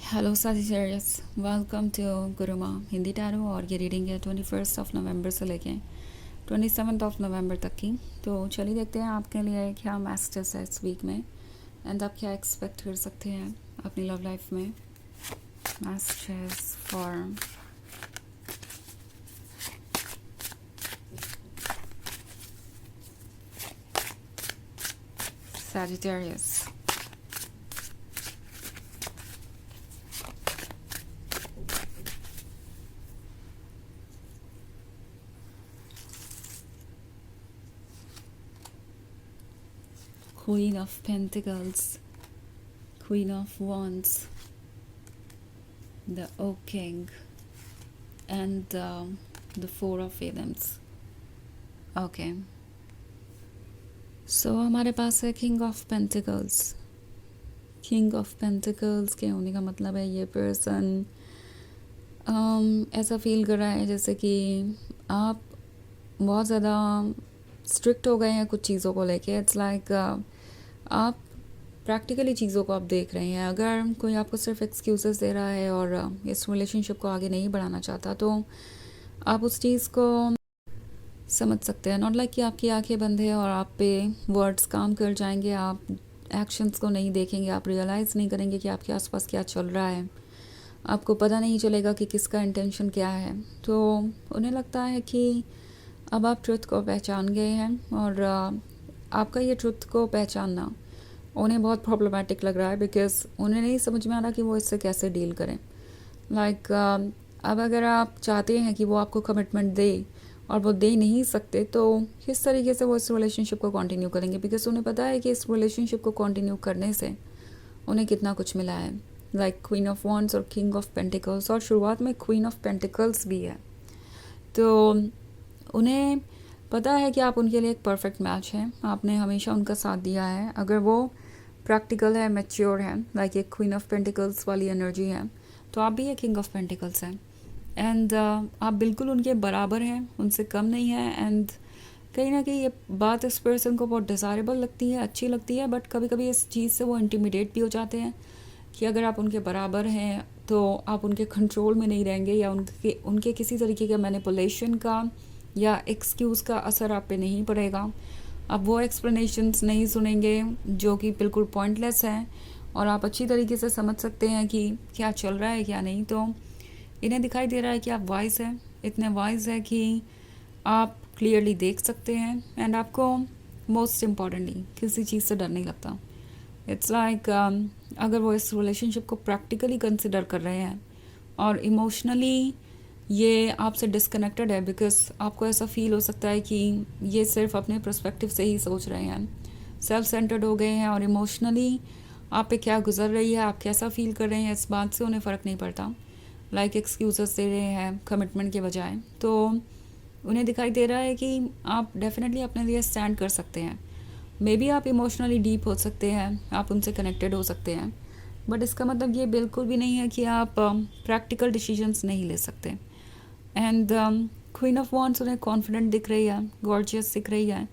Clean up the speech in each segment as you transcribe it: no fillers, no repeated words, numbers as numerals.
Hello Sagittarius, welcome to Gurumaa Hindi tarot. और ये reading है 21 नवंबर से लेके 27 नवंबर तक की। तो चलिए देखते हैं आपके लिए क्या मैसेजेस है इस वीक में एंड आप क्या एक्सपेक्ट कर सकते हैं अपनी लव लाइफ में। Messages for Sagittarius. Queen of Pentacles, Queen of Wands, the Oak King and the Four of Wands. Okay. सो हमारे पास है king of pentacles. King of pentacles के होने का मतलब है ये पर्सन ऐसा फील कर रहा है जैसे कि आप बहुत ज़्यादा स्ट्रिक्ट हो गए हैं कुछ चीज़ों को लेके। इट्स लाइक आप प्रैक्टिकली चीज़ों को आप देख रहे हैं। अगर कोई आपको सिर्फ एक्सक्यूज़ेस दे रहा है और इस रिलेशनशिप को आगे नहीं बढ़ाना चाहता तो आप उस चीज़ को समझ सकते हैं। नॉट लाइक कि आपकी आंखें बंद है और आप पे वर्ड्स काम कर जाएंगे, आप एक्शंस को नहीं देखेंगे, आप रियलाइज़ नहीं करेंगे कि आपके आसपास क्या चल रहा है, आपको पता नहीं चलेगा कि किसका इंटेंशन क्या है। तो उन्हें लगता है कि अब आप ट्रुथ को पहचान गए हैं और आपका ये ट्रुथ को पहचानना उन्हें बहुत प्रॉब्लमेटिक लग रहा है बिकॉज उन्हें नहीं समझ में आ रहा कि वो इससे कैसे डील करें। लाइक अब अगर आप चाहते हैं कि वो आपको कमिटमेंट दे और वो दे नहीं सकते तो किस तरीके से वो इस रिलेशनशिप को कंटिन्यू करेंगे, बिकॉज उन्हें पता है कि इस रिलेशनशिप को कंटिन्यू करने से उन्हें कितना कुछ मिला है। लाइक क्वीन ऑफ वॉन्ड्स और किंग ऑफ पेंटिकल्स, और शुरुआत में क्वीन ऑफ पेंटिकल्स भी है। तो उन्हें पता है कि आप उनके लिए एक परफेक्ट मैच हैं, आपने हमेशा उनका साथ दिया है। अगर वो प्रैक्टिकल है, मैच्योर है, लाइक एक क्वीन ऑफ पेंटिकल्स वाली एनर्जी है, तो आप भी एक किंग ऑफ पेंटिकल्स हैं। एंड आप बिल्कुल उनके बराबर हैं, उनसे कम नहीं है। एंड कहीं ना कहीं ये बात इस पर्सन को बहुत डिज़ायरेबल लगती है, अच्छी लगती है, बट कभी कभी इस चीज़ से वो इंटिमिडेट भी हो जाते हैं कि अगर आप उनके बराबर हैं तो आप उनके कंट्रोल में नहीं रहेंगे या उनके उनके किसी तरीके के मैनिपुलेशन का या एक्सक्यूज़ का असर आप पे नहीं पड़ेगा। आप वो एक्सप्लेनेशंस नहीं सुनेंगे जो कि बिल्कुल पॉइंटलेस हैं और आप अच्छी तरीके से समझ सकते हैं कि क्या चल रहा है क्या नहीं। तो इन्हें दिखाई दे रहा है कि आप वाइज हैं, इतने वाइज है कि आप क्लियरली देख सकते हैं एंड आपको मोस्ट इम्पॉर्टेंटली किसी चीज़ से डर नहीं लगता। इट्स लाइक अगर वो इस रिलेशनशिप को प्रैक्टिकली कंसिडर कर रहे हैं और इमोशनली ये आपसे डिस्कनेक्टेड है, बिकॉज आपको ऐसा फील हो सकता है कि ये सिर्फ अपने पर्सपेक्टिव से ही सोच रहे हैं, सेल्फ सेंटर्ड हो गए हैं और इमोशनली आप पे क्या गुजर रही है, आप कैसा फील कर रहे हैं, इस बात से उन्हें फ़र्क नहीं पड़ता। लाइक एक्सक्यूज़ेस दे रहे हैं कमिटमेंट के बजाय। तो उन्हें दिखाई दे रहा है कि आप डेफिनेटली अपने लिए स्टैंड कर सकते हैं। मे बी आप इमोशनली डीप हो सकते हैं, आप उनसे कनेक्टेड हो सकते हैं, बट इसका मतलब ये बिल्कुल भी नहीं है कि आप प्रैक्टिकल डिसीजंस नहीं ले सकते। एंड क्वीन ऑफ वॉन्ड्स उन्हें कॉन्फिडेंट दिख रही है, गॉर्जियस दिख रही है।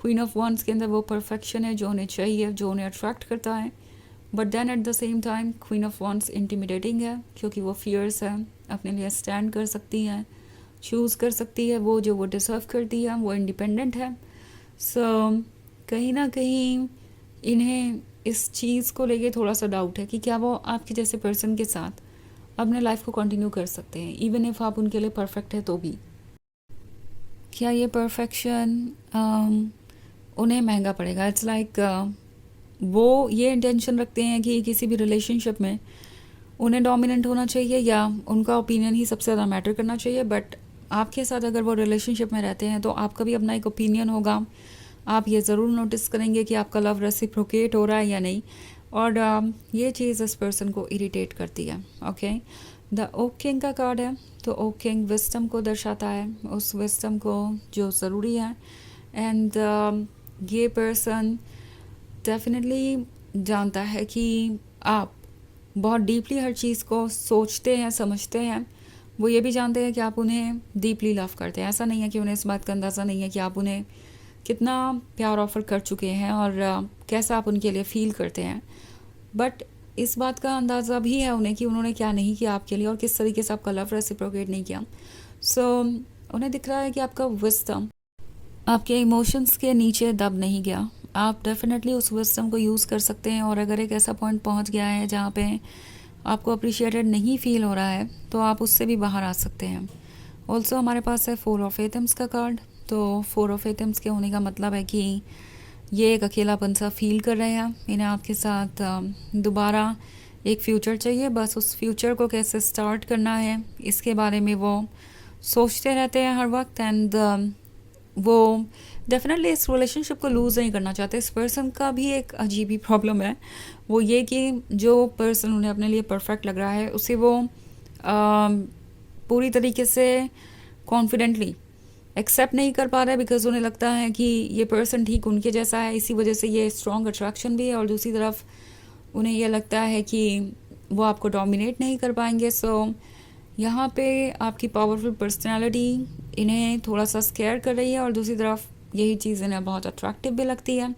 क्वीन ऑफ वॉन्ड्स के अंदर वो परफेक्शन है जो उन्हें चाहिए, जो उन्हें अट्रैक्ट करता है। But then at the same time queen of wands intimidating है क्योंकि वो फियर्स है, अपने लिए स्टैंड कर सकती है, चूज़ कर सकती है वो जो वो डिज़र्व करती है, वो इंडिपेंडेंट है। सो कहीं ना कहीं इन्हें इस चीज़ को लेके थोड़ा सा डाउट है कि क्या वो आपके जैसे पर्सन के साथ अपने लाइफ को कंटिन्यू कर सकते हैं, इवन इफ़ आप उनके लिए परफेक्ट है तो भी। क्या ये परफेक्शन उन्हें महंगा पड़ेगा। इट्स लाइक वो ये इंटेंशन रखते हैं कि किसी भी रिलेशनशिप में उन्हें डोमिनेंट होना चाहिए या उनका ओपिनियन ही सबसे ज़्यादा मैटर करना चाहिए। बट आपके साथ अगर वो रिलेशनशिप में रहते हैं तो आपका भी अपना एक ओपिनियन होगा। आप ये ज़रूर नोटिस करेंगे कि आपका लव रेसिप्रोकेट हो रहा है या नहीं, और ये चीज़ इस पर्सन को इरिटेट करती है। ओके, द ओक किंग का कार्ड है, तो ओक किंग विस्डम को दर्शाता है, उस विस्डम को जो ज़रूरी है। एंड ये पर्सन डेफिनेटली जानता है कि आप बहुत डीपली हर चीज़ को सोचते हैं, समझते हैं। वो ये भी जानते हैं कि आप उन्हें डीपली लव करते हैं। ऐसा नहीं है कि उन्हें इस बात का अंदाज़ा नहीं है कि आप उन्हें कितना प्यार ऑफर कर चुके हैं और कैसा आप उनके लिए फ़ील करते हैं। बट इस बात का अंदाज़ा भी है उन्हें कि उन्होंने क्या नहीं किया आपके लिए और किस तरीके से आपका लव रेसिप्रोकेट नहीं किया। सो उन्हें दिख रहा है कि आपका विज़डम आपके इमोशंस के नीचे दब नहीं गया। आप डेफिनेटली उस विज़डम को यूज़ कर सकते हैं और अगर एक ऐसा पॉइंट पहुंच गया है जहाँ पे आपको अप्रिशिएटेड नहीं फील हो रहा है तो आप उससे भी बाहर आ सकते हैं। ऑल्सो हमारे पास है 4 ऑफ एटम्स का कार्ड। तो 4 ऑफ एटम्स के होने का मतलब है कि ये एक अकेलापन सा फील कर रहे हैं। इन्हें आपके साथ दोबारा एक फ्यूचर चाहिए, बस उस फ्यूचर को कैसे स्टार्ट करना है इसके बारे में वो सोचते रहते हैं हर वक्त। एंड वो डेफिनेटली इस रिलेशनशिप को लूज़ नहीं करना चाहते। इस पर्सन का भी एक अजीब ही प्रॉब्लम है, वो ये कि जो पर्सन उन्हें अपने लिए परफेक्ट लग रहा है उसे वो पूरी तरीके से कॉन्फिडेंटली एक्सेप्ट नहीं कर पा रहे, बिकॉज उन्हें लगता है कि ये पर्सन ठीक उनके जैसा है, इसी वजह से ये स्ट्रॉन्ग अट्रैक्शन भी है। और दूसरी तरफ उन्हें यह लगता है कि वो आपको डोमिनेट नहीं कर पाएंगे। सो यहाँ पे आपकी पावरफुल पर्सनालिटी इन्हें थोड़ा सा स्केयर कर रही है और दूसरी तरफ यही चीज़ इन्हें बहुत अट्रैक्टिव भी लगती है।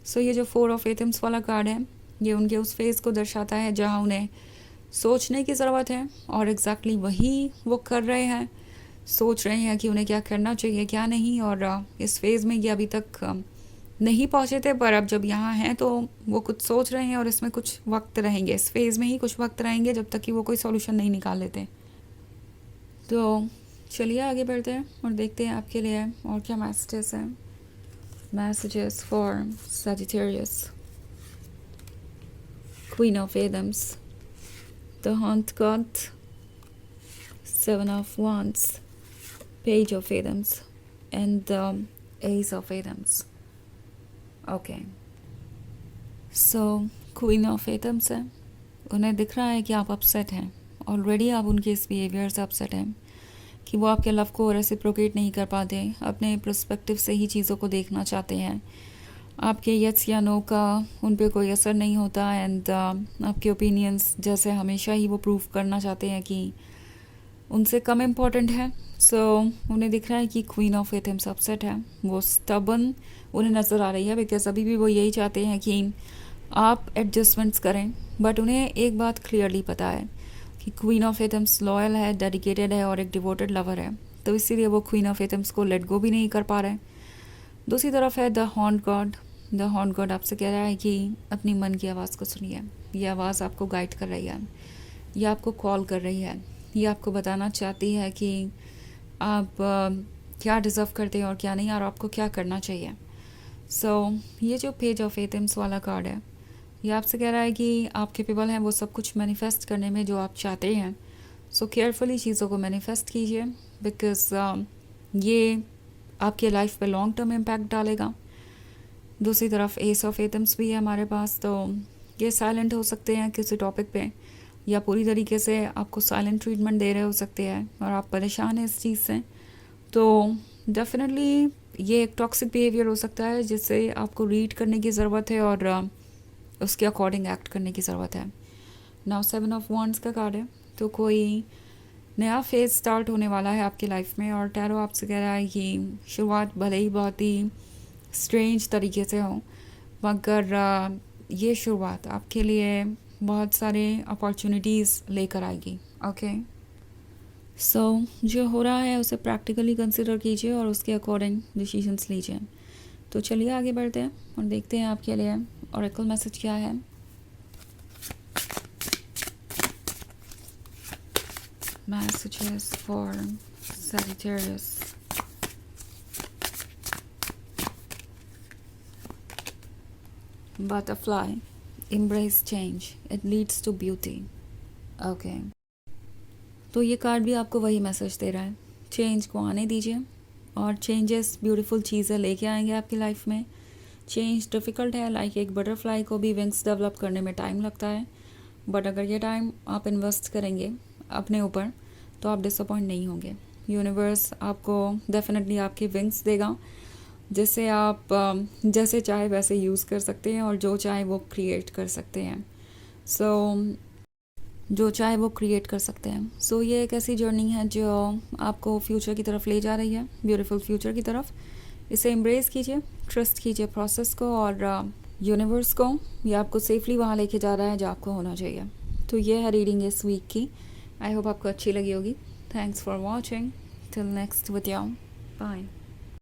सो ये जो 4 ऑफ एटम्स वाला कार्ड है ये उनके उस फेज़ को दर्शाता है जहाँ उन्हें सोचने की ज़रूरत है और एग्जैक्टली वही वो कर रहे हैं। सोच रहे हैं कि उन्हें क्या करना चाहिए क्या नहीं। और इस फेज़ में ये अभी तक नहीं पहुँचे थे, पर अब जब यहाँ हैं तो वो कुछ सोच रहे हैं और इसमें कुछ वक्त रहेंगे, इस फेज़ में ही कुछ वक्त रहेंगे जब तक कि वो कोई सॉल्यूशन नहीं निकाल लेते। तो चलिए आगे बढ़ते हैं और देखते हैं आपके लिए और क्या मैसेजेस हैं। Messages for Sagittarius, queen of Adams, the hunt god, 7 ऑफ wands, page of Adams and the ace of Adams. Okay, so queen of Adams है, उन्हें दिख रहा है कि आप अपसेट हैं ऑलरेडी। आप उनके इस बिहेवियर से अपसेट हैं कि वो आपके लव को रेसिप्रोकेट नहीं कर पाते, अपने पर्सपेक्टिव से ही चीज़ों को देखना चाहते हैं। आपके यस या नो का उन पे कोई असर नहीं होता। एंड आपके ओपिनियंस जैसे हमेशा ही वो प्रूव करना चाहते हैं कि उनसे कम इम्पॉर्टेंट है। सो उन्हें दिख रहा है कि क्वीन ऑफ एटम्स अपसेट है, वो स्टबन उन्हें नज़र आ रही है, बिकॉज अभी भी वो यही चाहते हैं कि आप एडजस्टमेंट्स करें। बट उन्हें एक बात क्लियरली पता है कि क्वीन ऑफ एटम्स लॉयल है, डेडिकेटेड है और एक डिवोटेड लवर है, तो इसीलिए वो क्वीन ऑफ एटम्स को लेट गो भी नहीं कर पा रहे। दूसरी तरफ है the haunt God. The haunt God आपसे कह रहा है कि अपनी मन की आवाज़ को सुनिए। ये आवाज़ आपको गाइड कर रही है, ये आपको कॉल कर रही है, ये आपको बताना चाहती है कि आप क्या डिज़र्व करते हैं और क्या नहीं, और आपको क्या करना चाहिए। सो ये जो पेज ऑफ एटम्स वाला कार्ड है ये आपसे कह रहा है कि आप कैपेबल हैं वो सब कुछ मैनिफेस्ट करने में जो आप चाहते हैं। सो केयरफुली चीज़ों को मैनिफेस्ट कीजिए, बिकॉज ये आपके लाइफ पे लॉन्ग टर्म इम्पैक्ट डालेगा। दूसरी तरफ एस ऑफ एटम्स भी है हमारे पास, तो ये साइलेंट हो सकते हैं किसी टॉपिक पे, या पूरी तरीके से आपको साइलेंट ट्रीटमेंट दे रहे हो सकते हैं और आप परेशान हैं इस चीज़ से। तो डेफिनेटली ये एक टॉक्सिक बिहेवियर हो सकता है जिससे आपको रीड करने की ज़रूरत है और उसके अकॉर्डिंग एक्ट करने की ज़रूरत है। नाउ 7 ऑफ wands का कार्ड है, तो कोई नया फेज स्टार्ट होने वाला है आपकी लाइफ में और टैरो आपसे कह रहा है कि शुरुआत भले ही बहुत ही स्ट्रेंज तरीके से हो, मगर ये शुरुआत आपके लिए बहुत सारे अपॉर्चुनिटीज़ लेकर आएगी। ओके, सो जो हो रहा है उसे प्रैक्टिकली कंसिडर कीजिए और उसके अकॉर्डिंग डिसीजंस लीजिए। तो चलिए आगे बढ़ते हैं और देखते हैं आपके लिए ऑरेकल मैसेज क्या है। Messages for Sagittarius, butterfly, embrace change, it leads to beauty। Okay, तो ये कार्ड भी आपको वही मैसेज दे रहा है, चेंज को आने दीजिए और चेंजेस ब्यूटीफुल चीज़ें लेके आएंगे आपकी लाइफ में। चेंज डिफ़िकल्ट है, लाइक एक बटरफ्लाई को भी विंग्स डेवलप करने में टाइम लगता है, बट अगर ये टाइम आप इन्वेस्ट करेंगे अपने ऊपर तो आप डिसअपॉइंट नहीं होंगे। यूनिवर्स आपको डेफिनेटली आपके विंग्स देगा जिससे आप जैसे चाहे वैसे यूज़ कर सकते हैं और जो चाहे वो क्रिएट कर सकते हैं। जो चाहे वो क्रिएट कर सकते हैं। सो ये एक ऐसी जर्नी है जो आपको फ्यूचर की तरफ ले जा रही है, ब्यूटीफुल फ्यूचर की तरफ। इसे एम्ब्रेस कीजिए, ट्रस्ट कीजिए प्रोसेस को और यूनिवर्स को ये आपको सेफली वहाँ लेके जा रहा है जहाँ आपको होना चाहिए। तो ये है रीडिंग इस वीक की। आई होप आपको अच्छी लगी होगी। Thanks for watching. Till next video. Bye.